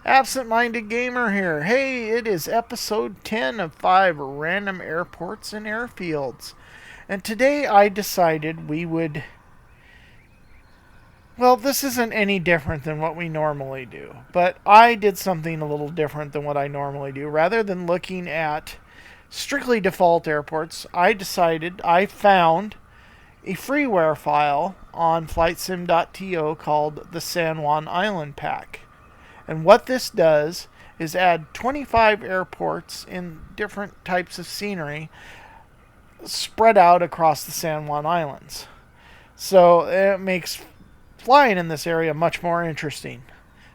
Absent-minded gamer here. Hey, it is episode 10 of 5 random airports and airfields. And today I decided we would. Well, this isn't any different than what we normally do, but I did something a little different than what I normally do. Rather than looking at strictly default airports, I found a freeware file on Flightsim.To called the San Juan Island Pack. And what this does is add 25 airports in different types of scenery spread out across the San Juan Islands. So it makes flying in this area much more interesting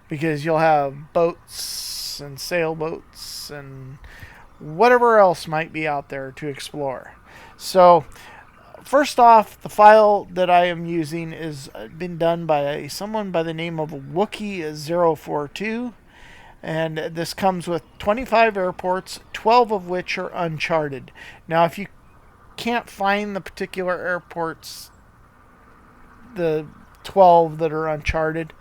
because you'll have boats and sailboats and whatever else might be out there to explore. So, first off, the file that I am using is been done by someone by the name of Wookie042, and this comes with 25 airports, 12 of which are uncharted. Now, if you can't find the particular airports, the 12 that are uncharted,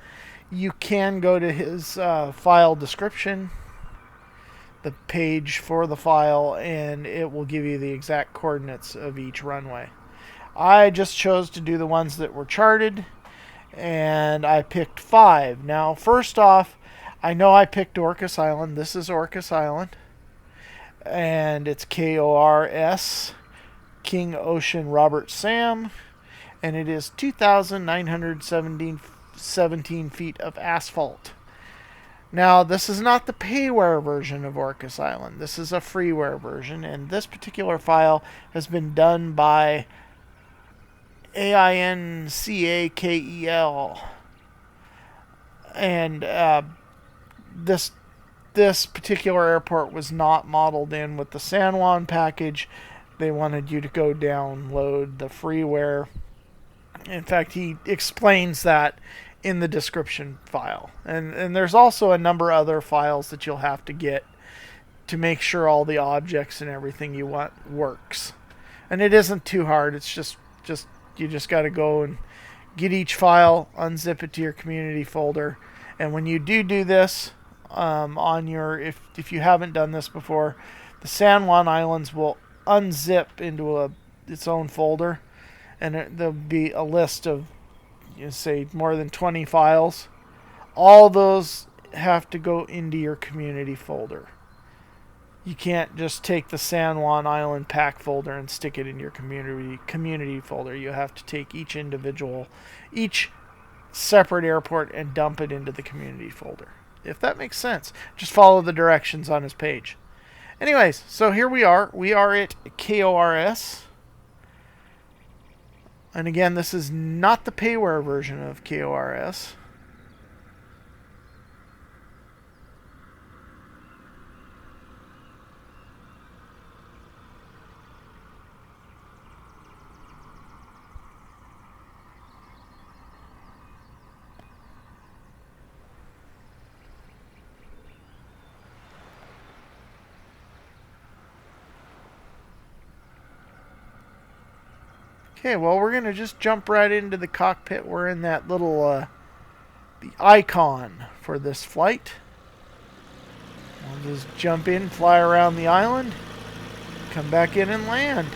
you can go to his file description, the page for the file, and it will give you the exact coordinates of each runway. I just chose to do the ones that were charted, and I picked 5. Now, first off, I know I picked Orcas Island. This is Orcas Island, and it's KORS, King Ocean Robert Sam, and it is 2,917 feet of asphalt. Now, this is not the payware version of Orcas Island. This is a freeware version, and this particular file has been done by AINCAKEL. And this particular airport was not modeled in with the San Juan package. They wanted you to go download the freeware. In fact, he explains that in the description file. And there's also a number of other files that you'll have to get to make sure all the objects and everything you want works. And it isn't too hard. It's just you just got to go and get each file, unzip it to your community folder, and when you do this, on your if you haven't done this before, the San Juan Islands will unzip into its own folder, and there'll be a list of, say, more than 20 files. All those have to go into your community folder. You can't just take the San Juan Island pack folder and stick it in your community folder. You have to take each separate airport and dump it into the community folder. If that makes sense, just follow the directions on his page. Anyways, so here we are. We are at KORS. And again, this is not the payware version of KORS. Okay, well, we're going to just jump right into the cockpit. We're in that little, the icon for this flight. We'll just jump in, fly around the island, come back in and land.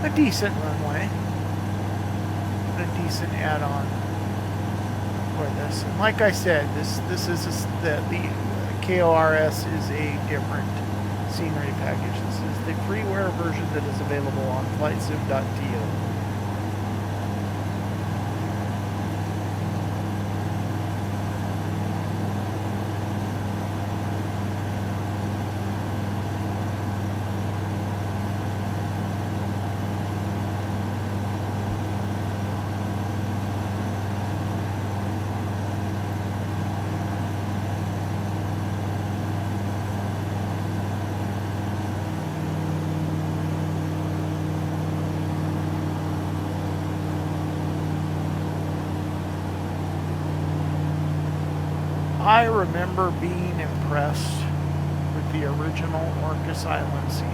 a decent runway, a decent add-on for this. And like I said, this is the KORS is a different scenery package. This is the freeware version that is available on Flightsim.To. I remember being impressed with the original Orcas Island scenery.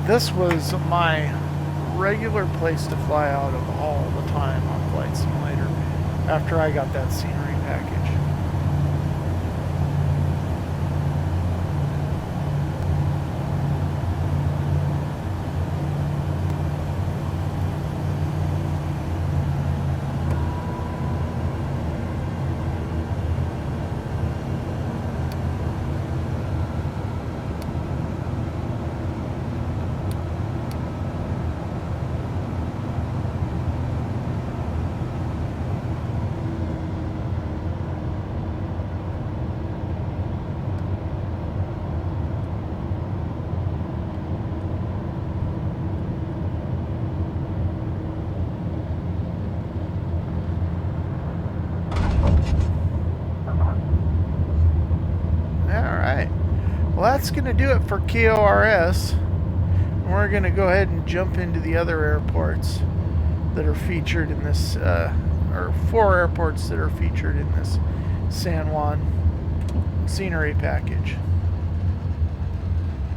This was my regular place to fly out of all the time on Flight Simulator after I got that scenery package. Well, that's going to do it for KORS. We're going to go ahead and jump into the other airports that are featured in this, or 4 airports that are featured in this San Juan scenery package.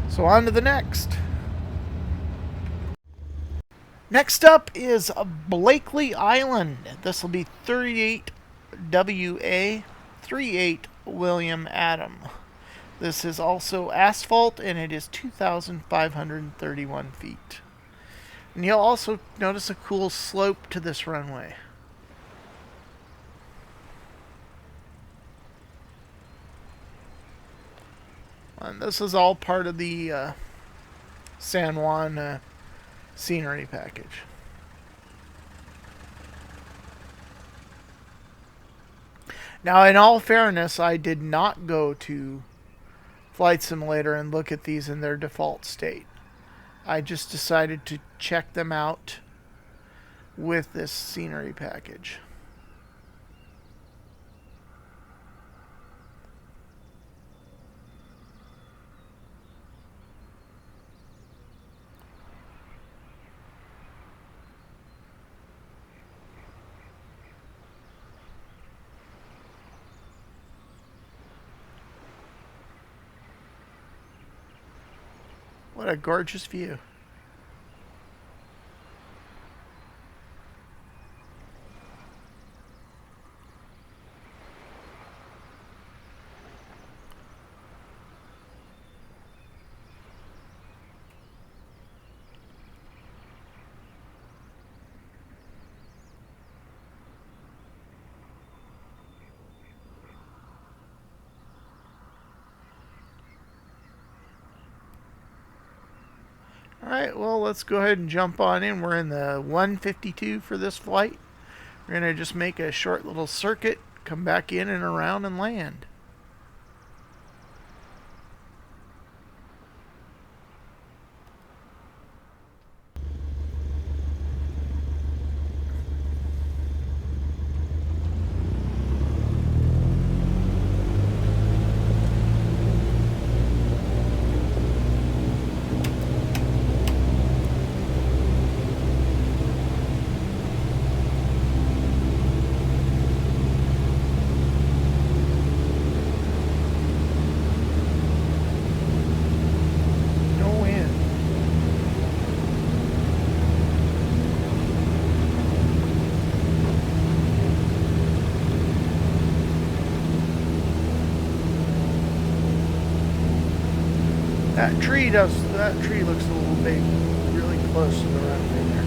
So on to the next. Next up is Blakely Island. This will be 38 WA 38 William Adam. This is also asphalt, and it is 2,531 feet. And you'll also notice a cool slope to this runway. And this is all part of the San Juan scenery package. Now, in all fairness, I did not go to Flight Simulator and look at these in their default state. I just decided to check them out with this scenery package. What a gorgeous view. Alright, well, let's go ahead and jump on in. We're in the 152 for this flight. We're going to just make a short little circuit, come back in and around and land. That tree looks a little big, really close to the runway there.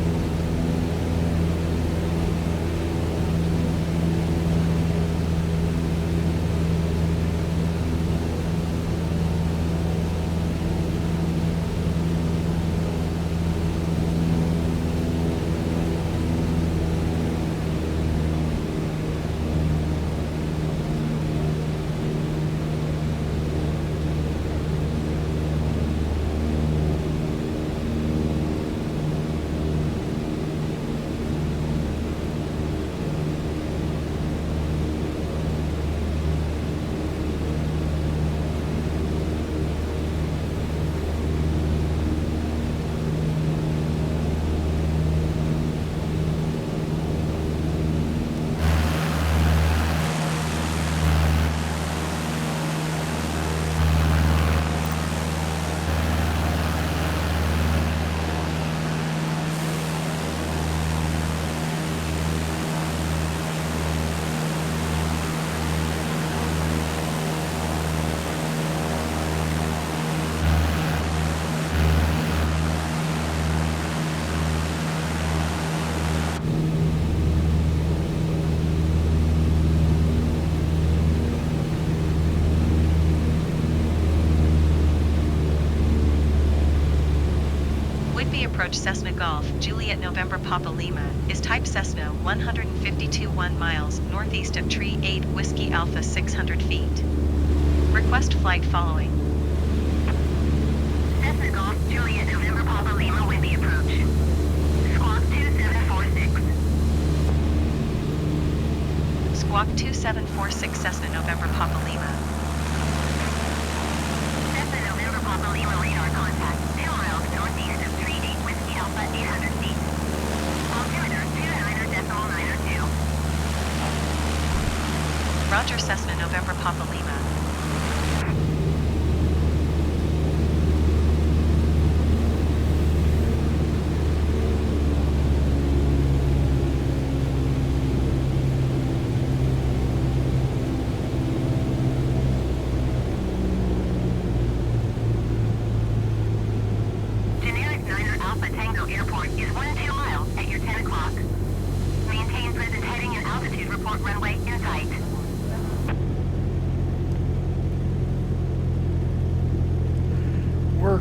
Approach Cessna Golf, Juliet November Papa Lima, is type Cessna 152 1 miles, northeast of Tree 8 Whiskey Alpha 600 feet. Request flight following. Cessna Golf, Juliet November Papa Lima, Whitby approach. Squawk 2746. Squawk 2746 Cessna November Papa Lima. Cessna November Papa Lima radar contact, 2 miles northeast of Tree 8 Whiskey Alpha 800 feet. Altimeter 29.902. Roger Cessna November Papa Lima.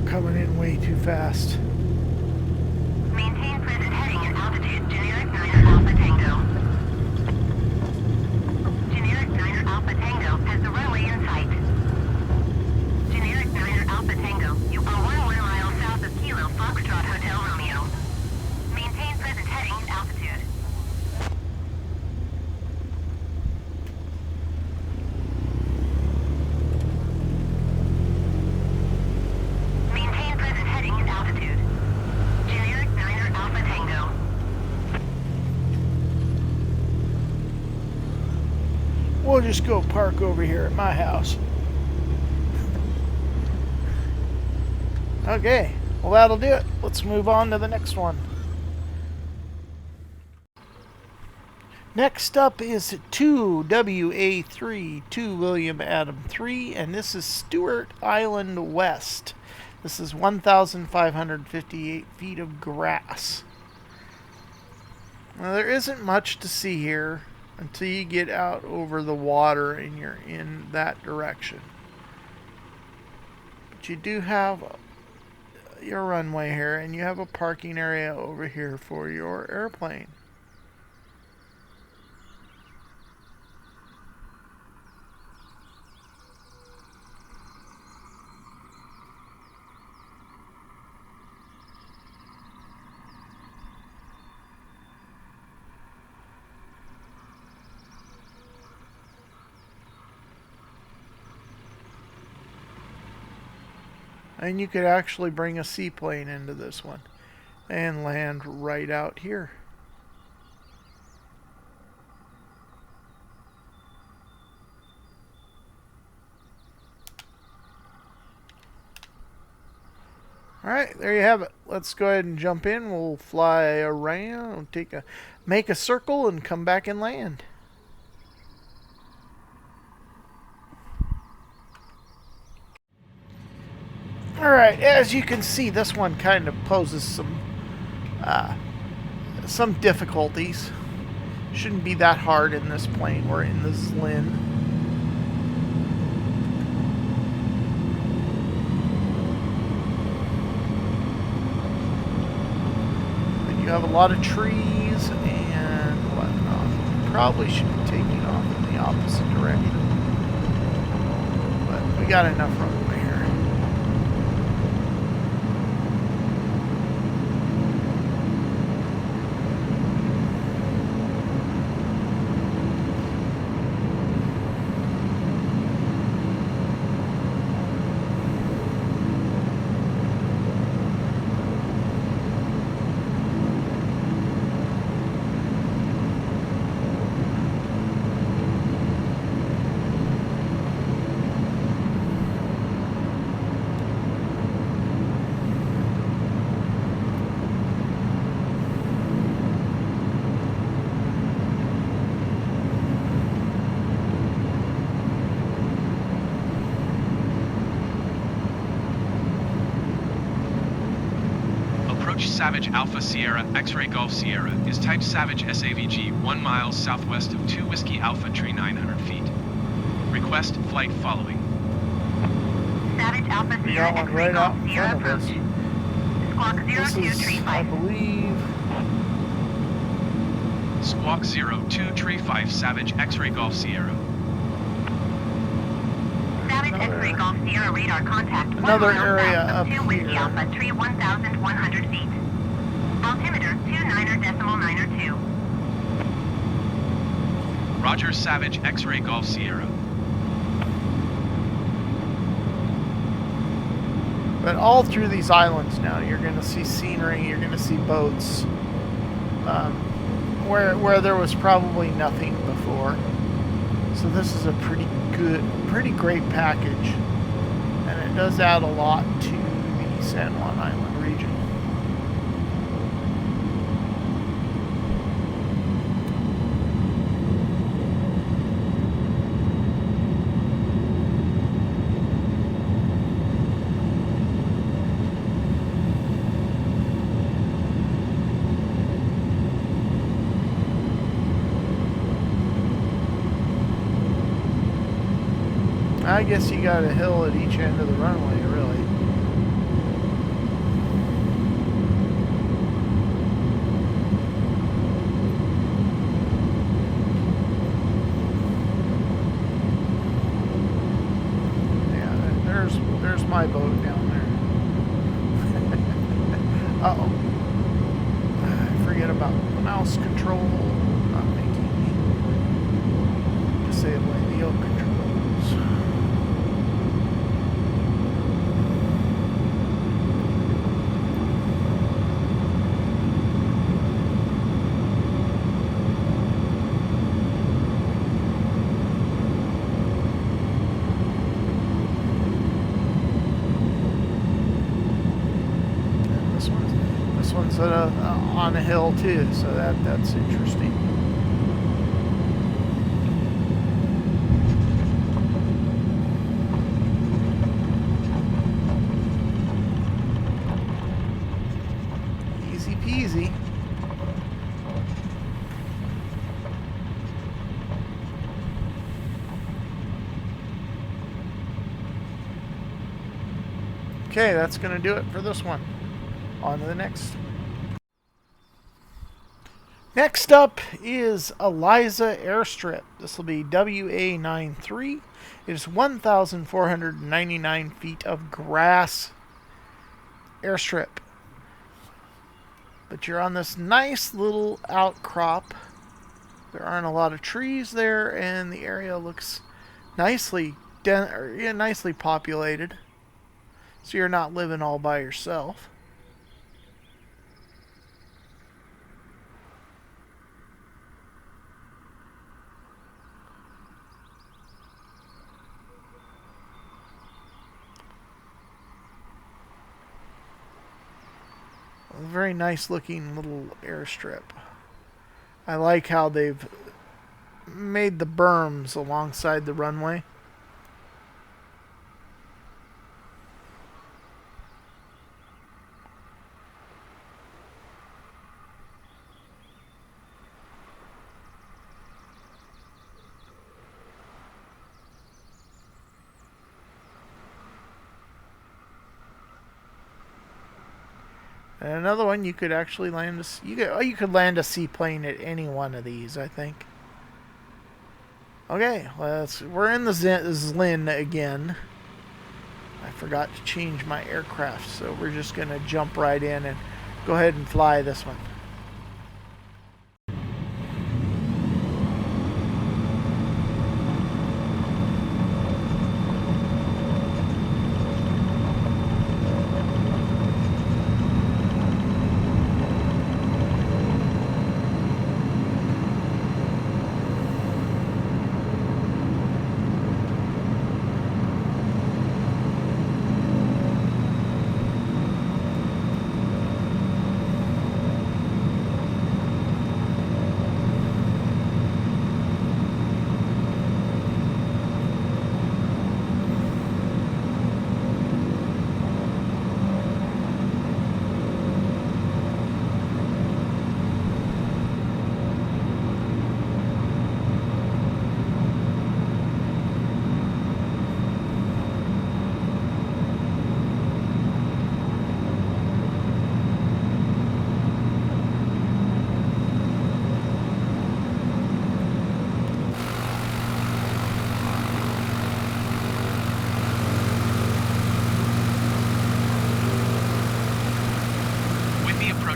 Coming in way too fast. Maintain present heading and altitude, generic Niner Alpha Tango. Generic Niner Alpha Tango has the runway in sight. Generic Niner Alpha Tango, you are 1 mile south of Kilo Foxtrot Hotel Romeo. Maintain present heading and altitude. We'll just go park over here at my house. Okay, well that'll do it. Let's move on to the next one. Next up is 2WA3, 2 William Adam 3, and this is Stewart Island West. This is 1,558 feet of grass. Now there isn't much to see here until you get out over the water and you're in that direction. But you do have your runway here, and you have a parking area over here for your airplane. And you could actually bring a seaplane into this one and land right out here. Alright, there you have it. Let's go ahead and jump in. We'll fly around, make a circle, and come back and land. Alright, as you can see, this one kind of poses some difficulties. Shouldn't be that hard in this plane. We're in the Islande. And you have a lot of trees and whatnot. Probably should be taking off in the opposite direction. But we got enough runway here. Savage Alpha Sierra X-Ray Golf Sierra is type Savage SAVG 1 mile southwest of 2 Whiskey Alpha Tree 900 feet. Request flight following. Savage Alpha We Sierra got one X-Ray right Golf out in Sierra front of us. approach. Squawk This is, 0235. I believe, Squawk 0235 Savage X-Ray Golf Sierra. Savage X-Ray Golf Sierra radar contact. Another 1 mile area south up of 2 Whiskey here. Alpha Tree 1,100 feet. Altimeter 29.92. Roger Savage X-Ray Golf Sierra. but all through these islands now, you're going to see scenery, you're going to see boats, where there was probably nothing before. So this is a pretty great package, and it does add a lot to the San Juan Island region. I guess you got a hill at each end of the runway, really. Yeah, there's my boat down there. Uh-oh. I forget about mouse control. Not making me disable the yoke controls. This one's on a hill too, so that's interesting. Easy peasy. Okay, that's going to do it for this one. On to the next. Next up is Eliza Airstrip. This will be WA93. It is 1,499 feet of grass airstrip. But you're on this nice little outcrop. There aren't a lot of trees there, and the area looks nicely populated. So you're not living all by yourself. A very nice looking little airstrip. I like how they've made the berms alongside the runway. And another one, you could actually land you could land a seaplane at any one of these, I think. Okay, we're in the Zlin again. I forgot to change my aircraft, so we're just going to jump right in and go ahead and fly this one.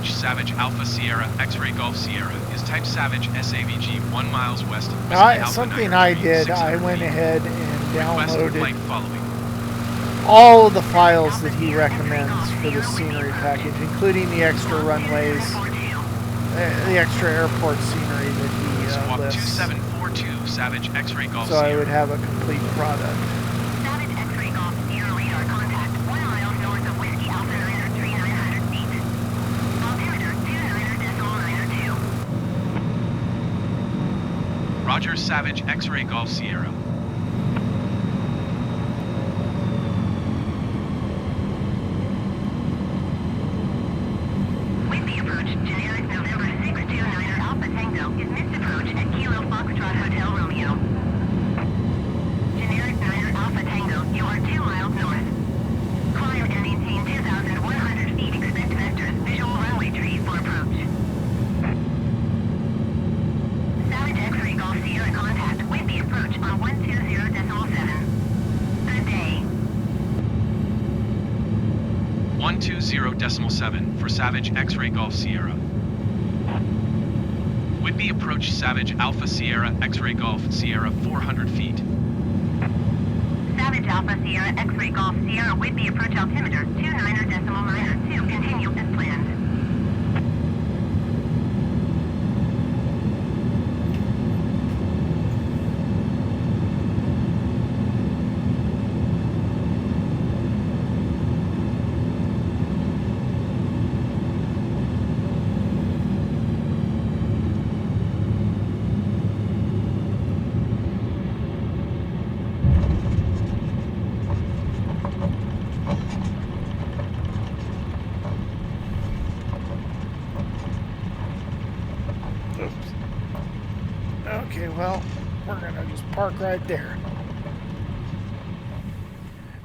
Savage Alpha Sierra X-Ray Golf Sierra is type Savage SAVG 1 miles west. Alpha Something 9 I Tree, did, 600 I went feet. ahead and Request downloaded flight following. all of the files that he recommends for the scenery package, including the extra runways, the extra airport scenery that he Squawk lists. 2742 Savage X-Ray Golf So Sierra. I would have a complete product. Savage X-ray Golf Sierra radar contact 1 mile north of Whiskey Alpha 9 Tree 900 feet. Altimeter 29.92. Roger, Savage X-Ray Golf Sierra. Windy approach, generic November 629er Alpha Tango is missed approach at Kilo Foxtrot Hotel Romeo. Generic 9er Alpha Tango, you are 2 miles north. Climb and maintain 2,100 feet, expect vectors, visual runway tree for approach. Savage X-ray Golf Sierra contact, windy approach on 120.7. Good day. 120.7 for Savage X-Ray Golf Sierra. Whitby approach Savage Alpha Sierra X-Ray Golf Sierra 400 feet. Savage Alpha Sierra X-ray Golf Sierra Whitby approach altimeter 29.92. Continue as planned. Oops. Okay, well, we're going to just park right there.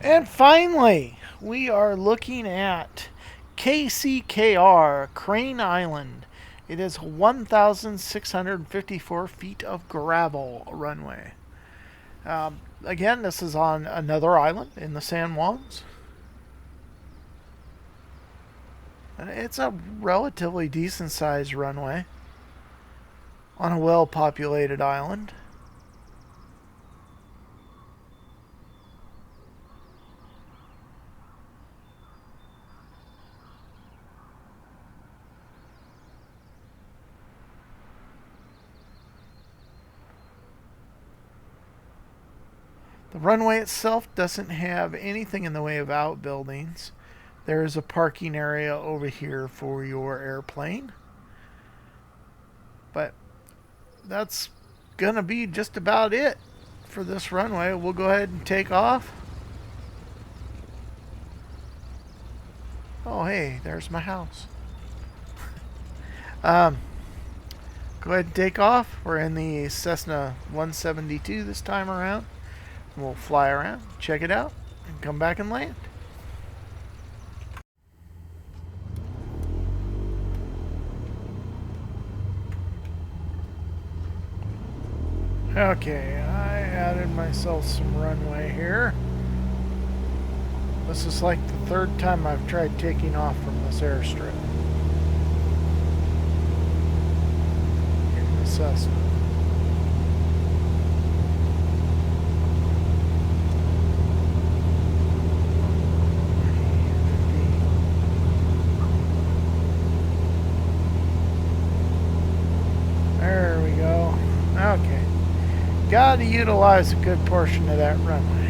And finally, we are looking at KCKR, Crane Island. It is 1,654 feet of gravel runway. Again, this is on another island in the San Juans. It's a relatively decent sized runway on a well-populated island. The runway itself doesn't have anything in the way of outbuildings. There is a parking area over here for your airplane. But that's gonna be just about it for this runway. We'll go ahead and take off. Oh, hey, there's my house. Go ahead and take off. We're in the Cessna 172 this time around. We'll fly around, check it out, and come back and land. Okay, I added myself some runway here. This is like the third time I've tried taking off from this airstrip. In the Cessna. There we go. Okay. Gotta utilize a good portion of that runway.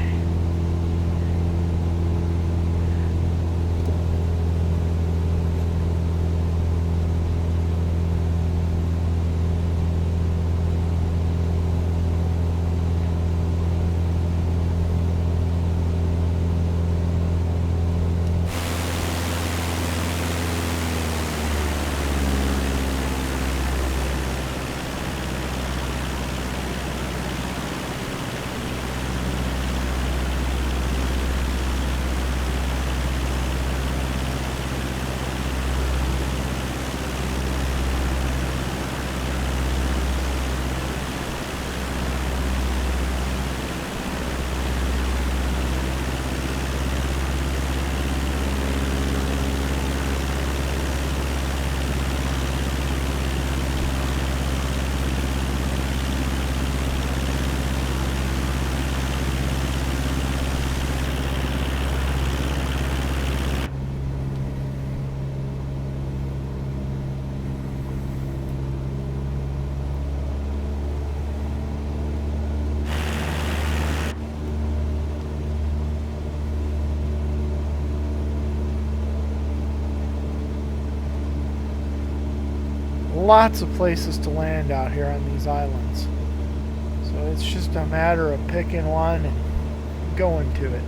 Lots of places to land out here on these islands. So it's just a matter of picking one and going to it.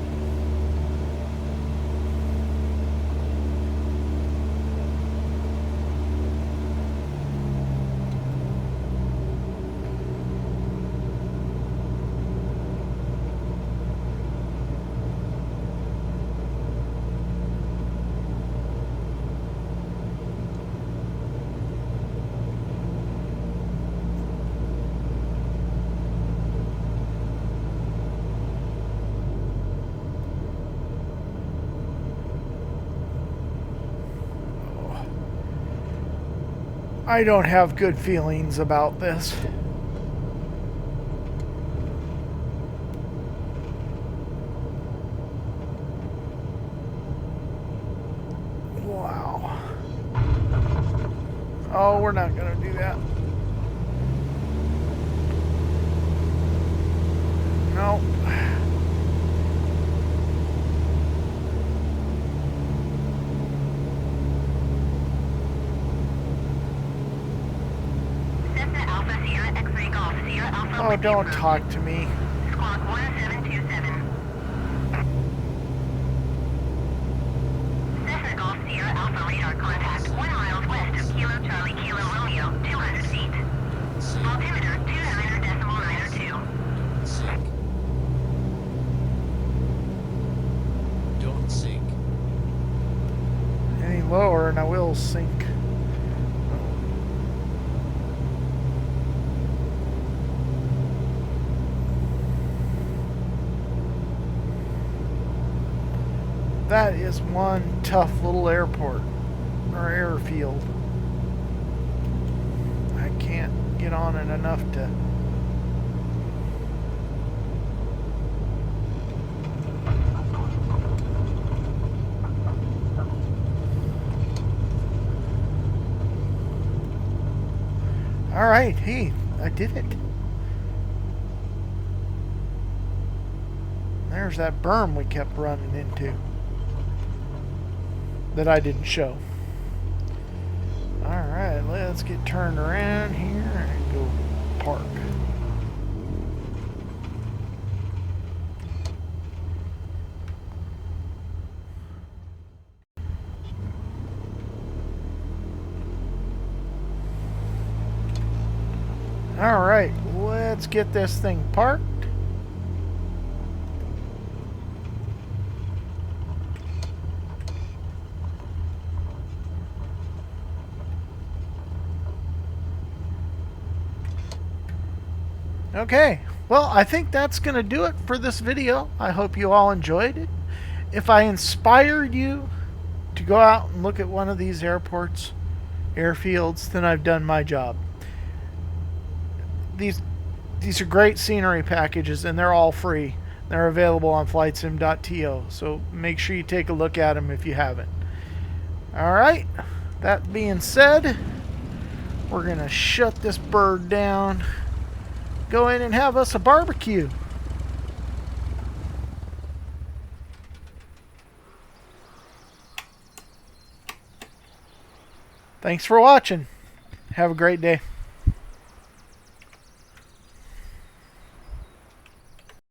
I don't have good feelings about this. Wow. Oh, we're not going to do that. Nope. Oh, don't talk to me. Squawk 1727. Cessna Golf Sierra Alpha radar contact 1 mile west of Kilo Charlie Kilo Romeo, 200 feet. Altimeter 29.902. Sink. Don't sink. Any lower and I will sink. That is one tough little airport, or airfield. I can't get on it enough to... Alright, hey, I did it. There's that berm we kept running into. That I didn't show. Alright, let's get turned around here and go park. Alright, let's get this thing parked. Okay, well, I think that's going to do it for this video. I hope you all enjoyed it. If I inspired you to go out and look at one of these airports, airfields, then I've done my job. These are great scenery packages, and they're all free. They're available on Flightsim.To, so make sure you take a look at them if you haven't. Alright, that being said, we're going to shut this bird down, go in and have us a barbecue. Thanks for watching. Have a great day.